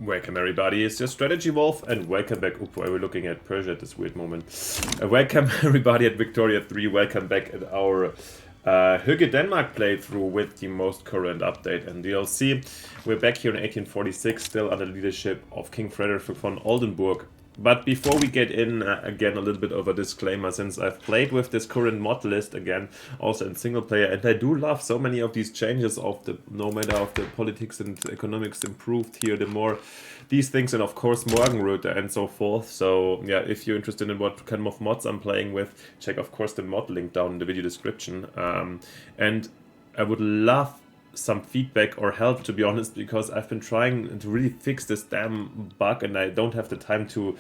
Welcome everybody, it's your Strategy Wolf, and welcome back. Oop, why are we looking at Persia at this weird moment? Welcome everybody at Victoria 3, welcome back at our Hygge Denmark playthrough with the most current update and DLC. We're back here in 1846, still under the leadership of King Frederick von Oldenburg. But before we get in, again, a little bit of a disclaimer, since I've played with this current mod list, again, also in single player, and I do love so many of these changes of the, no matter of the politics and economics improved here, the more these things, and of course Morgenröte and so forth. So yeah, if you're interested in what kind of mods I'm playing with, check of course the mod link down in the video description. And I would love some feedback or help, to be honest, because I've been trying to really fix this damn bug and I don't have the time to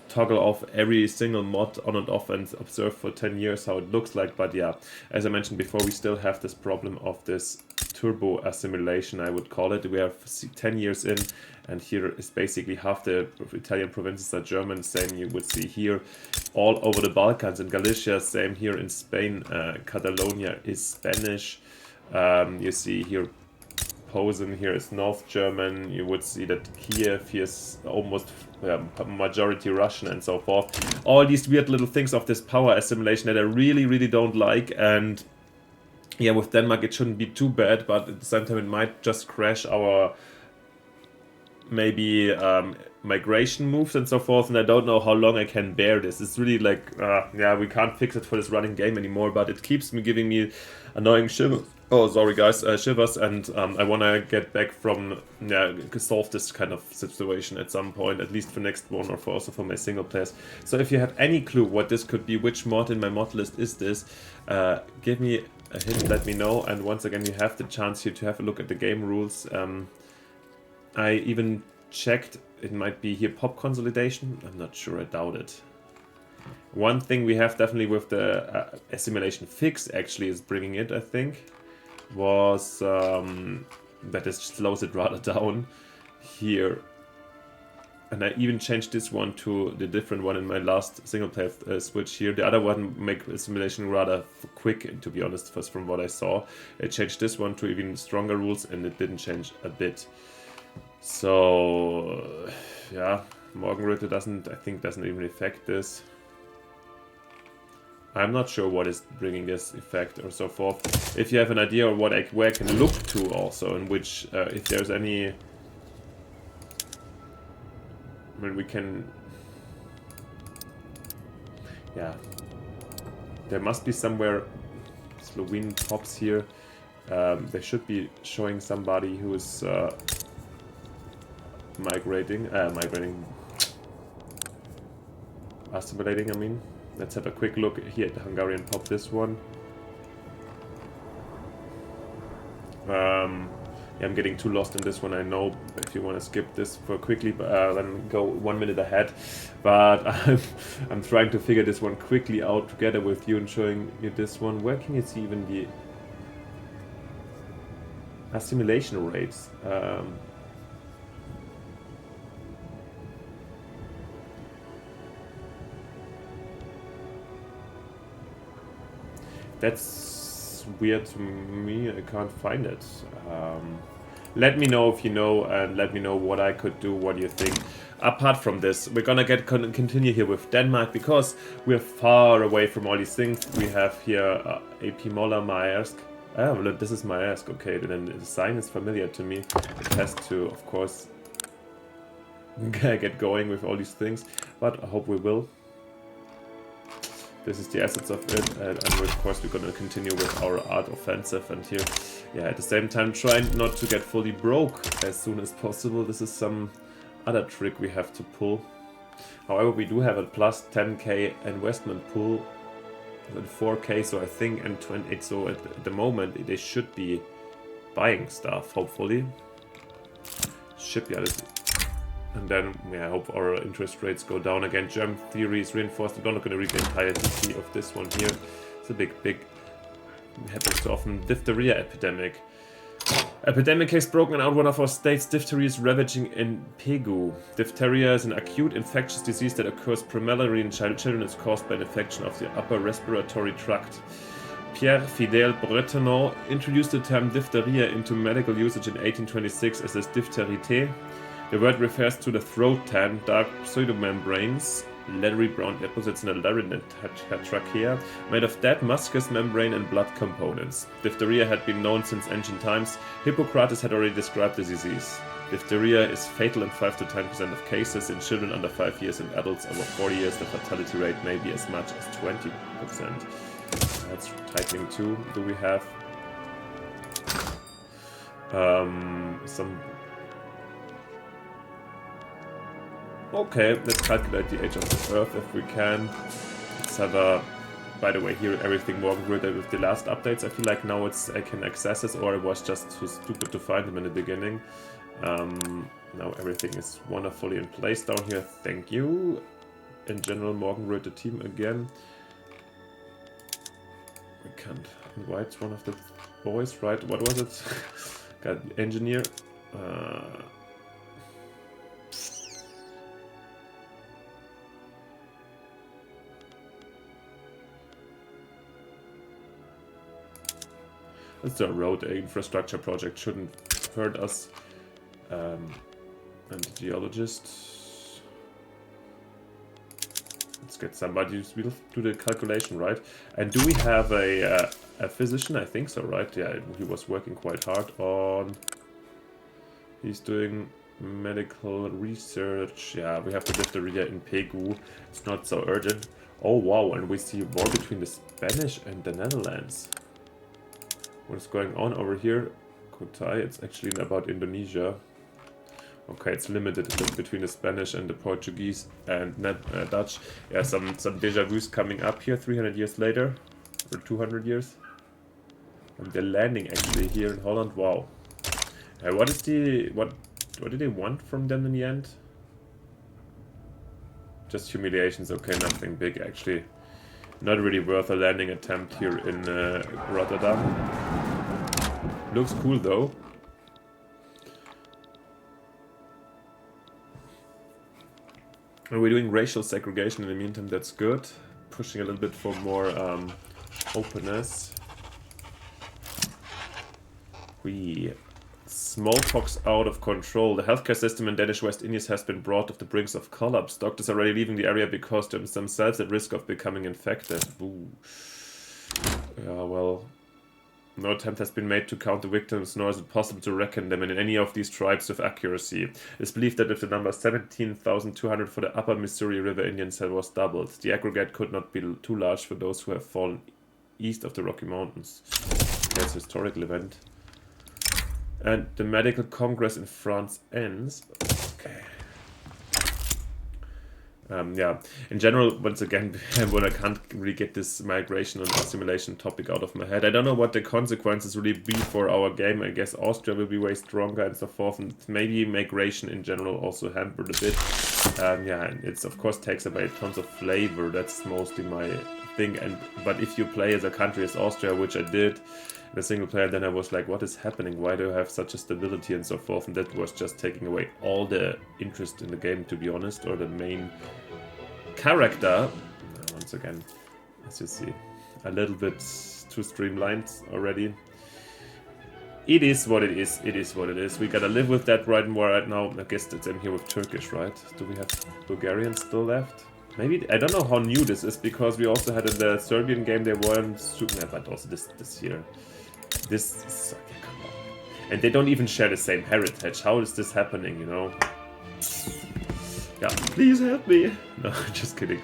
toggle off every single mod on and off and observe for 10 years how it looks like. But yeah, as I mentioned before, we still have this problem of this turbo assimilation, I would call it. We have 10 years in, and here is basically half the Italian provinces are German. Same you would see here all over the Balkans. In Galicia, same here in Spain. Catalonia is Spanish. You see here Posen, here is North German. You would see that Kiev here is almost majority Russian and so forth. All these weird little things of this power assimilation that I really don't like. And yeah, with Denmark it shouldn't be too bad, but at the same time it might just crash our maybe migration moves and so forth, and I don't know how long I can bear this. It's really like, yeah, we can't fix it for this running game anymore, but it keeps me giving me annoying shivers. Oh, sorry guys, shivers, and I want to get back from, yeah, solve this kind of situation at some point, at least for next one or for also for my single players. So if you have any clue what this could be, which mod in my mod list is this, give me a hint, let me know, and once again you have the chance here to have a look at the game rules. I even checked, it might be here pop consolidation, I'm not sure, I doubt it. One thing we have definitely with the assimilation fix actually is bringing it, I think, was that it slows it rather down here. And I even changed this one to the different one in my last single player switch here. The other one make assimilation rather quick, to be honest, first from what I saw. I changed this one to even stronger rules and it didn't change a bit. So yeah, Morgenröte doesn't even affect this. I'm not sure what is bringing this effect or so forth. If you have an idea of what where I can look to also, in which if there's any, I mean, we can, yeah, there must be somewhere Slovene pops here. They should be showing somebody who is assimilating, I mean. Let's have a quick look here at the Hungarian pop, this one. Yeah, I'm getting too lost in this one, I know. If you want to skip this for quickly, then go 1 minute ahead. But I'm trying to figure this one quickly out together with you and showing you this one. Where can you see even the assimilation rates? That's weird to me, I can't find it. Let me know if you know, and let me know what I could do, what do you think. Apart from this, we're gonna continue here with Denmark, because we're far away from all these things. We have here AP Moller, Maersk. Oh, look, this is Maersk, okay, then the sign is familiar to me. It has to, of course, get going with all these things, but I hope we will. This is the assets of it, and of course we're gonna continue with our art offensive, and here, yeah, at the same time trying not to get fully broke as soon as possible. This is some other trick we have to pull. However, we do have a plus 10k investment pool and 4k, so I think, and 28, so at the moment they should be buying stuff, hopefully. Shipyard is... And then, yeah, I hope our interest rates go down again. German theory is reinforced. I'm not going to read the entire DC of this one here. It's a big, happens so often. Diphtheria epidemic. Epidemic has broken out one of our states. Diphtheria is ravaging in Pegu. Diphtheria is an acute infectious disease that occurs primarily in children. It's caused by an infection of the upper respiratory tract. Pierre Fidèle Bretonneau introduced the term diphtheria into medical usage in 1826 as diphthérité. The word refers to the throat tan, dark pseudomembranes, leathery brown deposits in the laryngeal trachea, made of dead mucus membrane and blood components. Diphtheria had been known since ancient times. Hippocrates had already described the disease. Diphtheria is fatal in 5 to 10% of cases. In children under 5 years and adults over 40 years, the fatality rate may be as much as 20%. That's tightening too. Do we have some... Okay, let's calculate the age of the Earth if we can. Let's have a... By the way, here everything Morgenröte with the last updates. I feel like now I can access it, or it was just too stupid to find them in the beginning. Now everything is wonderfully in place down here. Thank you. In general, Morgenröte team again. We can't invite one of the boys, right? What was it? Got engineer. It's a road infrastructure project, shouldn't hurt us. And the geologist. Let's get somebody who will do the calculation, right? And do we have a physician? I think so, right? Yeah, he was working quite hard on... He's doing medical research. Yeah, we have the diphtheria in Pegu. It's not so urgent. Oh wow, and we see war between the Spanish and the Netherlands. What is going on over here? Kutai, it's actually about Indonesia. Okay, it's limited between the Spanish and the Portuguese and Dutch. Yeah, some deja vu's coming up here 300 years later. Or 200 years. And they're landing actually here in Holland. Wow. What did they want from them in the end? Just humiliations, okay, nothing big actually. Not really worth a landing attempt here in Rotterdam. Looks cool though. And we're doing racial segregation in the meantime, that's good. Pushing a little bit for more openness. Smallpox out of control. The healthcare system in Danish West Indies has been brought to the brink of collapse. Doctors are already leaving the area because they're themselves at risk of becoming infected. Ooh. Yeah, well, no attempt has been made to count the victims, nor is it possible to reckon them in any of these tribes with accuracy. It is believed that if the number 17,200 for the Upper Missouri River Indians was doubled, the aggregate could not be too large for those who have fallen east of the Rocky Mountains. That's a historical event. And the medical congress in France ends. Okay. Yeah, in general, once again, when I can't really get this migration and assimilation topic out of my head, I don't know what the consequences really be for our game. I guess Austria will be way stronger and so forth, and maybe migration in general also hampered a bit. Yeah, and it's of course takes away tons of flavor. That's mostly my thing. But if you play as a country as Austria, which I did, the single player, then I was like, what is happening? Why do I have such a stability and so forth? And that was just taking away all the interest in the game, to be honest, or the main character. Once again, as you see, a little bit too streamlined already. It is what it is. It is what it is. We gotta live with that right now. I guess that's in here with Turkish, right? Do we have Bulgarian still left? Maybe, I don't know how new this is, because we also had in the Serbian game, they weren't super, but also this here. This is, okay, come on. And they don't even share the same heritage. How is this happening, you know? Yeah, please help me. No, just kidding.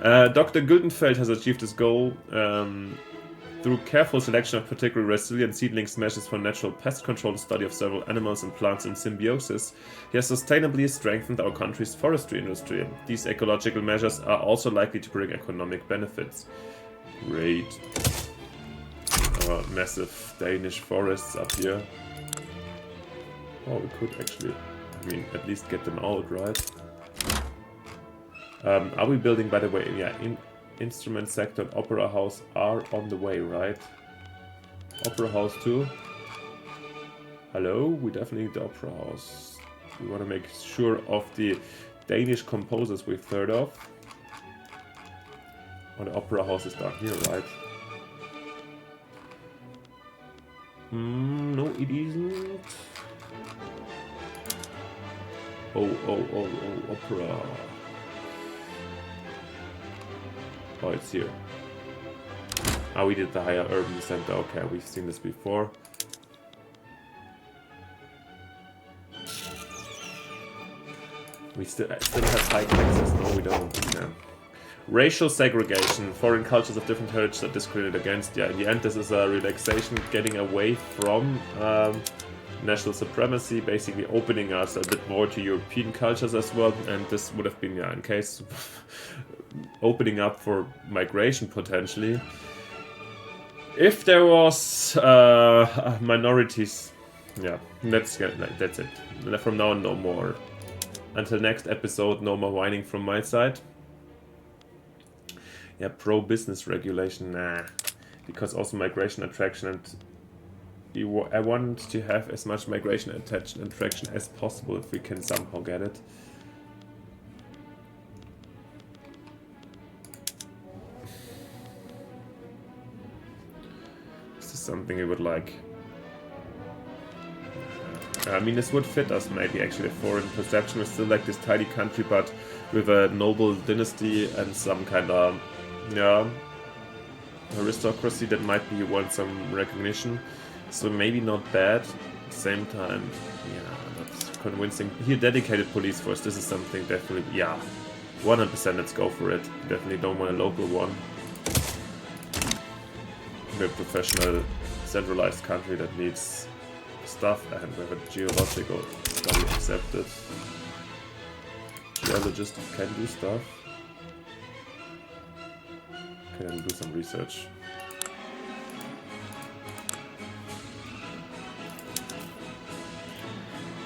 Dr. Guldenfeld has achieved his goal through careful selection of particularly resilient seedlings, measures for natural pest control, and study of several animals and plants in symbiosis. He has sustainably strengthened our country's forestry industry. These ecological measures are also likely to bring economic benefits. Great. Our massive Danish forests up here. Oh, we could actually, I mean, at least get them out, right? Are we building, by the way, yeah, instrument sector and opera house are on the way, right? Opera house too. Hello, we definitely need the opera house. We want to make sure of the Danish composers we've heard of. Oh, the opera house is down here, right? No, it isn't. opera. Oh, it's here. Ah, we did the higher urban center. Okay, we've seen this before. We still have high taxes. No, we don't. Yeah. Racial segregation. Foreign cultures of different heritage are discriminated against. Yeah, in the end, this is a relaxation, getting away from national supremacy, basically opening us a bit more to European cultures as well. And this would have been, yeah, in case opening up for migration potentially. If there was minorities, yeah, that's it. From now on, no more. Until next episode, no more whining from my side. Yeah, pro-business regulation, nah. Because also migration attraction and I want to have as much migration attraction as possible if we can somehow get it. This is something I would like. I mean, this would fit us maybe actually. Foreign perception is still like this tiny country, but with a noble dynasty and some kind of, yeah, aristocracy that might be want some recognition. So maybe not bad. At the same time, yeah, that's convincing. Here, dedicated police force. This is something definitely, yeah, 100%. Let's go for it. Definitely don't want a local one. We're a professional, centralized country that needs stuff, and we have a geological study accepted. Geologist can do stuff. Can do some research.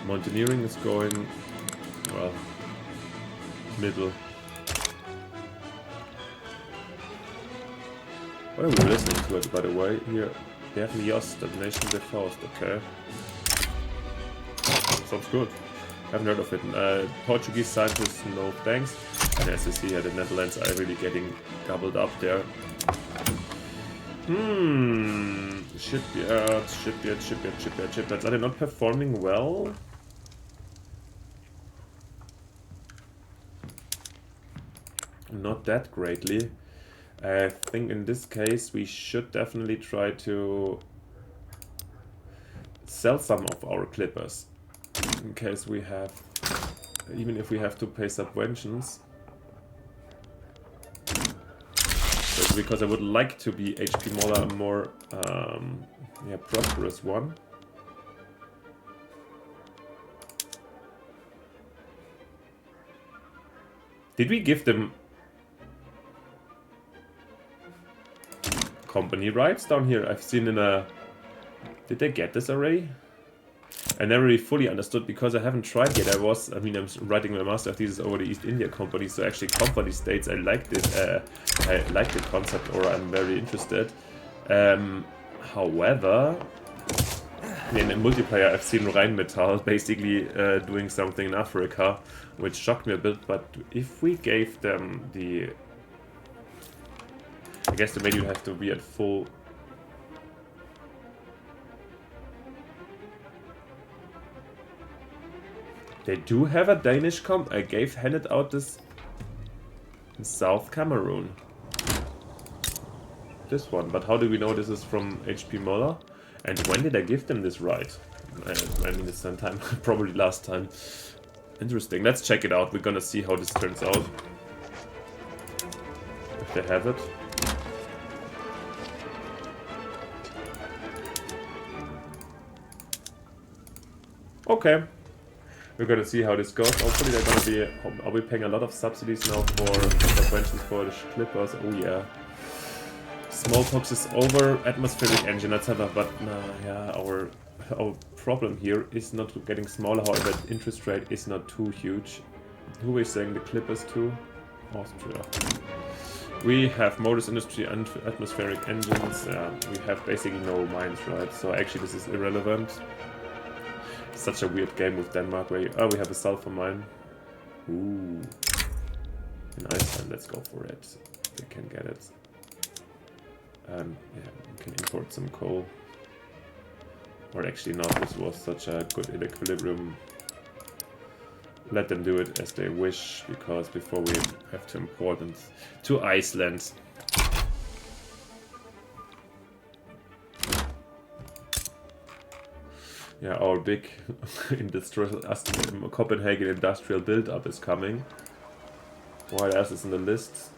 Mountaineering is going, well, middle. Oh, we're listening to it, by the way. Here, we have Mios, the nation de Faust, okay. Sounds good. Haven't heard of it. Portuguese scientists, no thanks. And as you see here, the Netherlands are really getting gobbled up there. Shipyards. Are they not performing well? Not that greatly. I think in this case we should definitely try to sell some of our clippers. In case we have, even if we have to pay subventions. But because I would like to be HP Mola a more yeah, prosperous one. Did we give them company rights down here? I've seen in a... Did they get this array? I never really fully understood because I haven't tried yet. I mean, I'm writing my master thesis over the East India Company, so actually company states, I like this, I like the concept, or I'm very interested. However, in the multiplayer I've seen Rheinmetall basically doing something in Africa, which shocked me a bit, but if we gave them the... I guess the menu have to be at full... They do have a Danish comp. I handed out this in South Cameroon. This one, but how do we know this is from HP Mola? And when did I give them this right? I mean, it's sometime, probably last time. Interesting. Let's check it out. We're gonna see how this turns out. If they have it. Okay. We're gonna see how this goes. Hopefully they're gonna be... Are we paying a lot of subsidies now for subventions for the clippers? Oh yeah. Smallpox is over. Atmospheric engine, let's have a... But yeah, our problem here is not getting smaller. However, interest rate is not too huge. Who is saying the clippers to? Austria. We have motors industry and atmospheric engines. We have basically no mines, right? So actually this is irrelevant. Such a weird game with Denmark where we have a sulfur mine. Ooh. In Iceland, let's go for it. We can get it. And yeah, we can import some coal. Or actually not, this was such a good equilibrium let them do it as they wish, because before we have to import them to Iceland. Yeah, our big industrial Copenhagen industrial build-up is coming. What else is in the list?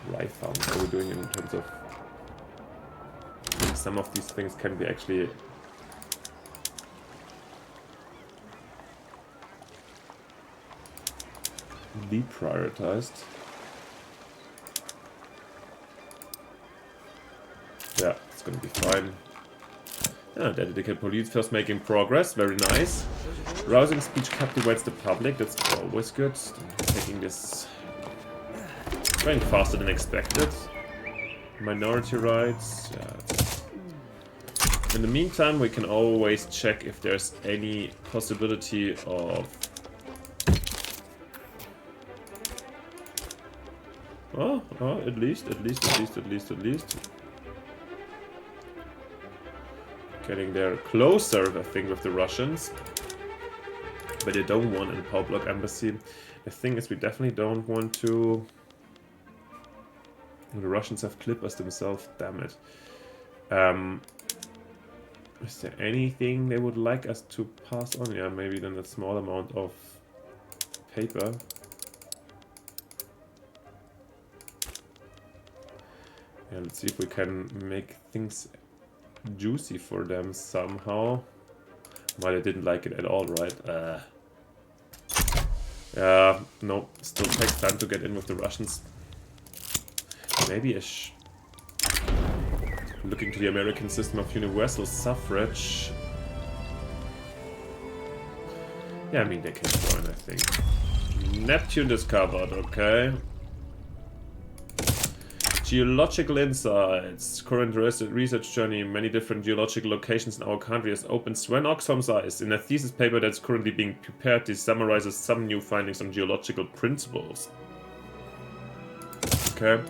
Rye farm, what are we doing in terms of... Some of these things can be actually... deprioritized. Yeah, it's gonna be fine. Yeah, dedicated police first making progress, very nice. Rousing speech captivates the public, that's always good. Taking this... going faster than expected. Minority rights, yeah. In the meantime, we can always check if there's any possibility of... Oh, at least. Getting there closer, I think, with the Russians. But they don't want a power block embassy. The thing is, we definitely don't want to... The Russians have clippers themselves, damn it. Is there anything they would like us to pass on? Yeah, maybe then a small amount of paper. Yeah, let's see if we can make things juicy for them somehow. Well, they didn't like it at all, right? Yeah, no, still takes time to get in with the Russians. Maybe looking to the American system of universal suffrage. Yeah, I mean, they can join, I think. Neptune discovered, okay. Geological insights. Current research journey. Many different geological locations in our country has opened Sven Oxholm's eyes. In a thesis paper that's currently being prepared, this summarizes some new findings on geological principles. Okay.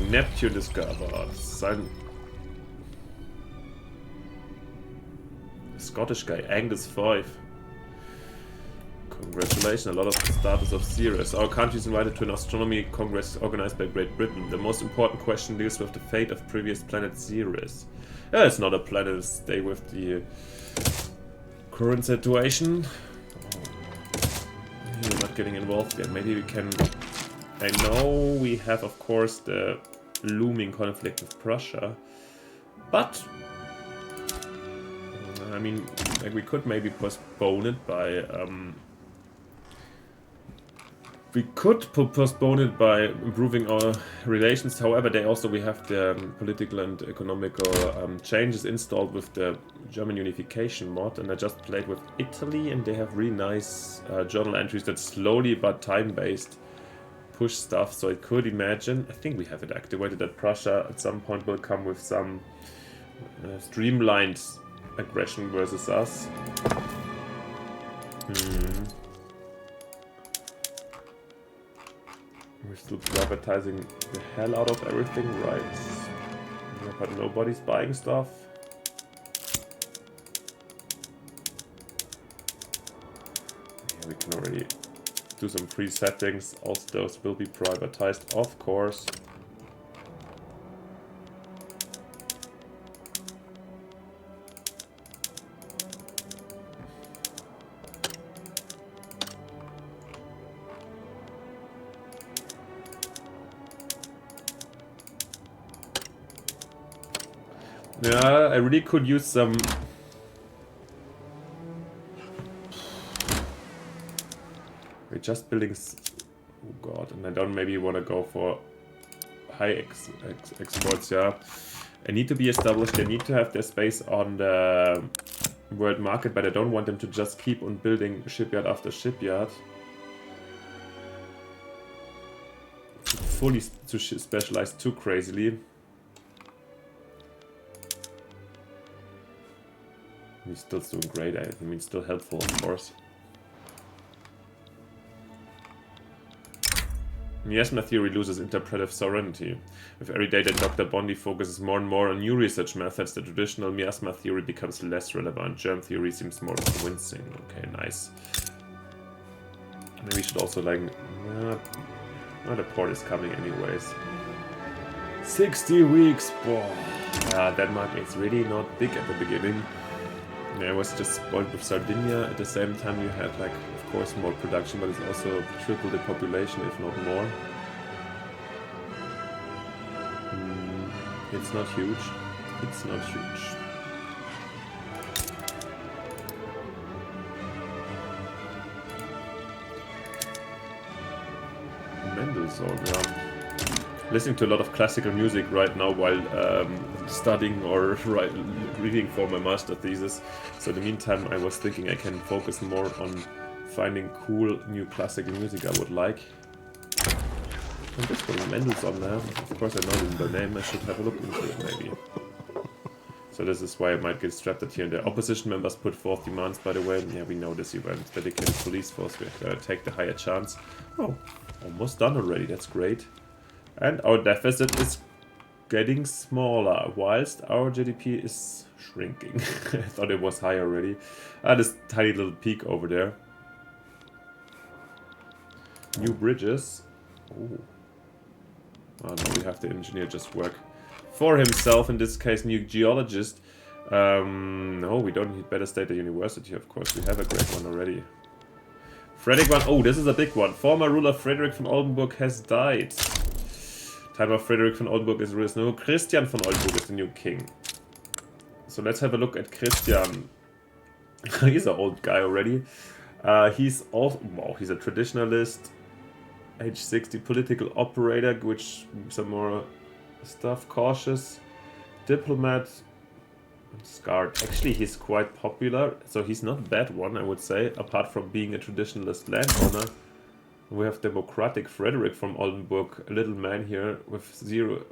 Neptune discovered. Scottish guy, Angus 5. Congratulations, a lot of the status of Ceres. Our country is invited to an astronomy congress organized by Great Britain. The most important question deals with the fate of previous planet Ceres. Yeah, it's not a planet, stay with the current situation. You're not getting involved yet. Maybe we can... I know we have, of course, the looming conflict with Prussia, but... I mean, like, we could maybe postpone it by... we could postpone it by improving our relations. However, we have the political and economical changes installed with the German Unification mod, and I just played with Italy, and they have really nice journal entries that slowly but time-based push stuff. So I could imagine, I think we have it activated, that Prussia at some point will come with some streamlined aggression versus us. We're still privatizing the hell out of everything, right? Yeah, but nobody's buying stuff. Yeah, we can already do some free settings. Also, those will be privatized, of course. Yeah, I really could use some... We're just building... Oh god, and I don't maybe want to go for high exports, yeah. I need to be established, they need to have their space on the world market, but I don't want them to just keep on building shipyard after shipyard. Fully to specialize too crazily. He's still doing great, I mean, still helpful, of course. Miasma theory loses interpretive sovereignty. With every day that Dr. Bondi focuses more and more on new research methods, the traditional miasma theory becomes less relevant. Germ theory seems more convincing. Okay, nice. Maybe we should also like... well, the port is coming anyways. 60 weeks! Boah. Denmark is really not big at the beginning. Yeah, I was just spoiled with Sardinia. At the same time you had like, of course, more production, but it's also triple the population, if not more. It's not huge. It's not huge. Mendelssohn, yeah. Listening to a lot of classical music right now while studying or reading for my master thesis. So in the meantime, I was thinking I can focus more on finding cool new classical music I would like. And this one, Mendelssohn, of course I know the name, I should have a look into it maybe. So this is why I might get distracted here and there. Opposition members put forth demands, by the way. Yeah, we know this event. Dedicated police force, we take the higher chance. Oh, almost done already, that's great. And our deficit is getting smaller, whilst our GDP is shrinking. I thought it was high already. This tiny little peak over there. New bridges. Oh. Oh no, we have the engineer just work for himself, in this case new geologist. No, we don't need better state at university, of course. We have a great one already. Frederick one. Oh, this is a big one. Former ruler Frederick von Oldenburg has died. Time of Frederick von Oldenburg is risen. No, Christian von Oldenburg is the new king. So let's have a look at Christian. He's an old guy already. He's also, wow, he's a traditionalist. Age 60, political operator, which some more stuff. Cautious, diplomat, scarred. Actually, he's quite popular, so he's not a bad one, I would say. Apart from being a traditionalist landowner, we have democratic Frederick from Oldenburg, a little man here with zero,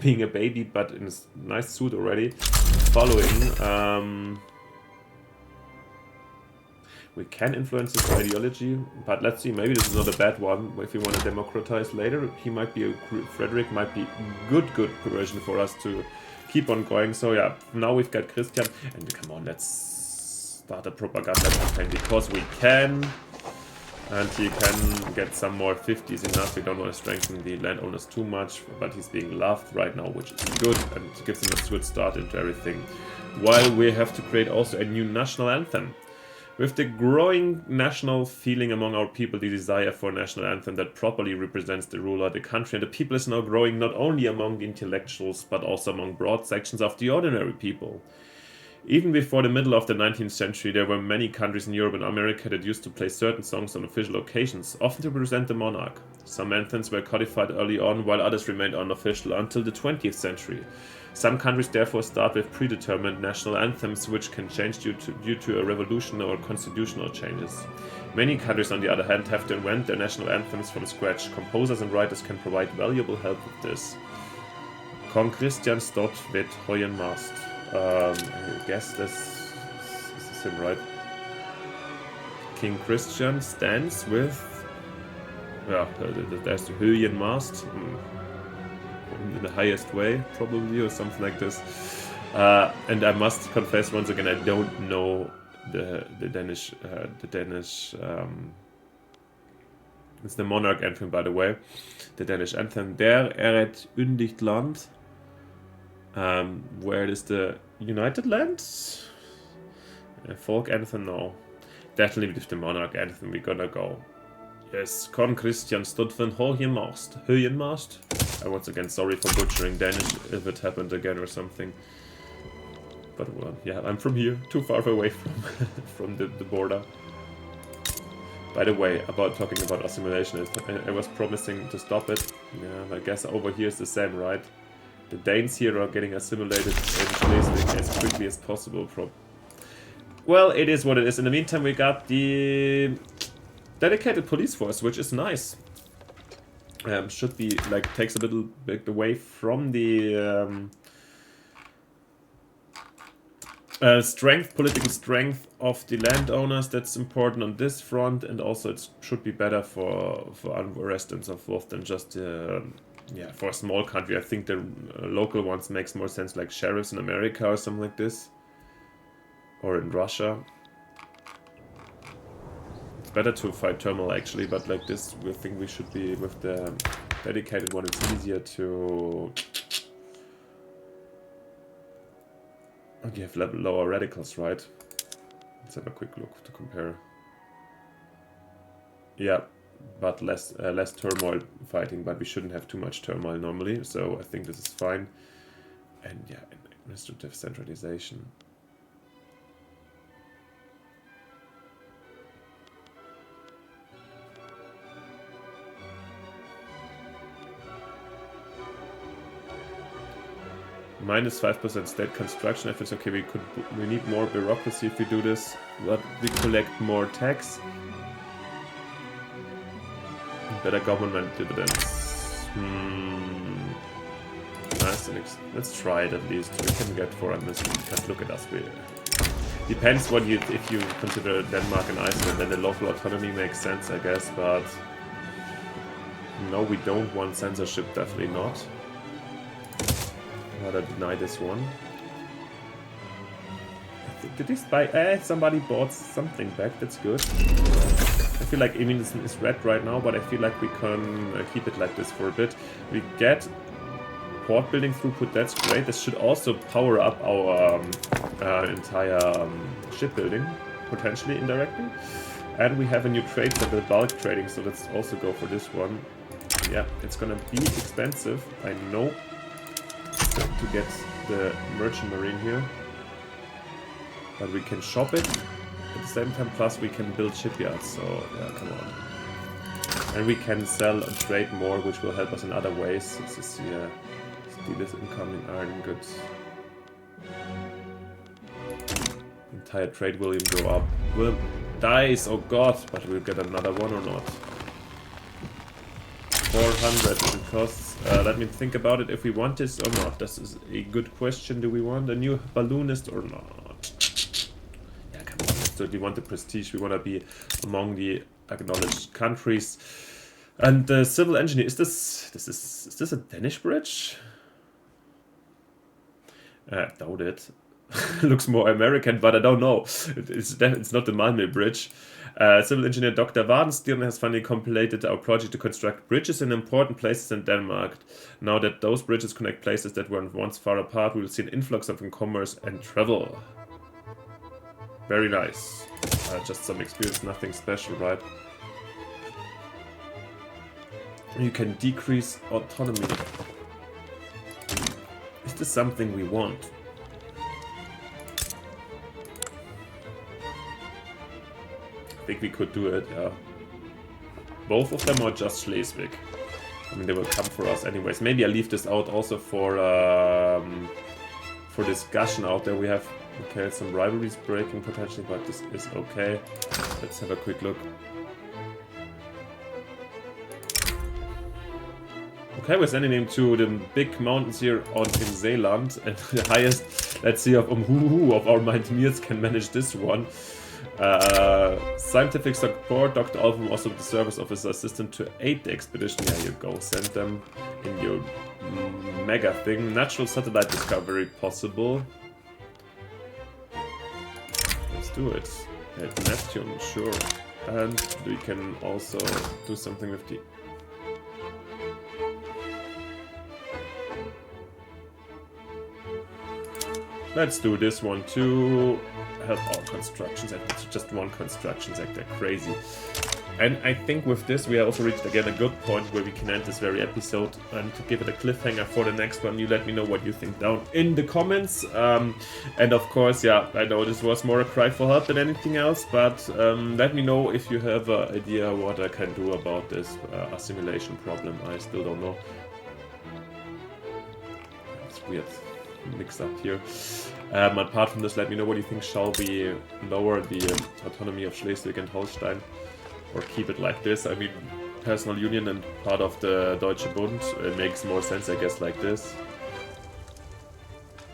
being a baby, but in a nice suit already. Following. We can influence his ideology, but let's see, maybe this is not a bad one. If we want to democratize later, he might be Frederick might be good version for us to keep on going. So yeah, now we've got Christian, and come on, let's start a propaganda campaign because we can. And he can get some more 50s enough. We don't want to strengthen the landowners too much, but he's being loved right now, which is good, and gives him a swift start into everything. While we have to create also a new national anthem. With the growing national feeling among our people, the desire for a national anthem that properly represents the ruler, the country, and the people is now growing not only among the intellectuals, but also among broad sections of the ordinary people. Even before the middle of the 19th century, there were many countries in Europe and America that used to play certain songs on official occasions, often to represent the monarch. Some anthems were codified early on, while others remained unofficial until the 20th century. Some countries therefore start with predetermined national anthems, which can change due to a revolution or constitutional changes. Many countries, on the other hand, have to invent their national anthems from scratch. Composers and writers can provide valuable help with this. Kong Christian stod vid højen mast. I guess this is him, right? King Christian stands with... yeah, there's the højen mast. In the highest way, probably, or something like this. And I must confess once again, I don't know the Danish. It's the monarch anthem, by the way. The Danish anthem. Der er et undigt land. Where is the United Land? Folk anthem, no. Definitely with the monarch anthem, we're gonna go. Yes, Kong Christian stod van Høyenmast. I'm once again sorry for butchering Danish if it happened again or something. But well, yeah, I'm from here, too far away from the border. By the way, talking about assimilation, I was promising to stop it. Yeah, I guess over here is the same, right? The Danes here are getting assimilated in Schleswig as quickly as possible. Well, it is what it is. In the meantime, we got the dedicated police force, which is nice. Should be like takes a little bit away from the Strength, political strength of the landowners, that's important on this front, and also it should be better for unrest and so forth than just yeah, for a small country. I think the local ones makes more sense, like sheriffs in America or something like this, or in Russia. It's better to fight turmoil actually, but like this, we think we should be with the dedicated one. It's easier to. And you have lower radicals, right? Let's have a quick look to compare. Yeah, but less turmoil fighting, but we shouldn't have too much turmoil normally, so I think this is fine. And yeah, administrative centralization. Minus 5% state construction efforts. Okay, we need more bureaucracy if we do this, but we collect more tax. Better government dividends. Nice. Let's try it at least. We can get 400. Because look at us. Depends what if you consider Denmark and Iceland, then the local autonomy makes sense, I guess. But no, we don't want censorship. Definitely not. Rather deny this one. Did this buy? Somebody bought something back. That's good. I feel like, I mean, it's red right now, but I feel like we can keep it like this for a bit. We get port building throughput. That's great. This should also power up our entire shipbuilding, potentially indirectly. And we have a new trade center, bulk trading. So let's also go for this one. Yeah, it's gonna be expensive. I know. To get the merchant marine here, but we can shop it at the same time, plus we can build shipyards, so yeah, come on. And we can sell and trade more, which will help us in other ways. This is here, this incoming iron goods. Entire trade will even go up. Will dies, oh god, but we'll get another one or not. 400 it costs. Let me think about it if we want this or not. This is a good question. Do we want a new balloonist or not? Yeah, come on. So do we want the prestige? We want to be among the acknowledged countries. And the civil engineer, is this a Danish bridge? Doubt it. Looks more American, but I don't know. It's not the Malmö bridge. Civil engineer Dr. Wadenstiern has finally completed our project to construct bridges in important places in Denmark. Now that those bridges connect places that were once far apart, we will see an influx of commerce and travel. Very nice. Just some experience, nothing special, right? You can decrease autonomy. Is this something we want? I think we could do it, yeah. Both of them or just Schleswig? I mean, they will come for us anyways. Maybe I leave this out also for discussion out there. We have, okay, some rivalries breaking potentially, but this is okay. Let's have a quick look. Okay, we're sending him to the big mountains here in Zeeland, and the highest, let's see, of our Mynheers can manage this one. Scientific support, Dr. Alvin, also the service officer assistant to aid the expedition. There you go, send them in your mega thing. Natural satellite discovery possible. Let's do it. At Neptune, sure. And we can also do something with the... Let's do this one too. Help all construction sectors. Just one construction sector. Crazy. And I think with this we also reached again a good point where we can end this very episode. And to give it a cliffhanger for the next one, you let me know what you think down in the comments. And of course, yeah, I know this was more a cry for help than anything else, but let me know if you have an idea what I can do about this assimilation problem. I still don't know. It's weird. Mix up here. Apart from this, let me know what you think. Shall we lower the autonomy of Schleswig and Holstein or keep it like this? I mean, personal union and part of the Deutsche Bund, it makes more sense, I guess, like this.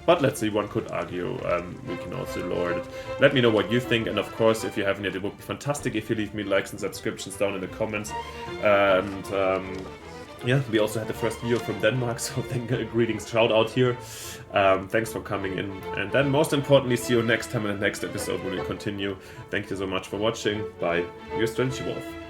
But let's see, one could argue we can also lower it. Let me know what you think, and of course, if you haven't yet, it would be fantastic if you leave me likes and subscriptions down in the comments. And yeah, we also had the first video from Denmark, so greetings, shout out here. Thanks for coming in, and then most importantly, see you next time in the next episode when we continue. Thank you so much for watching. Bye, your Strategy Wolf.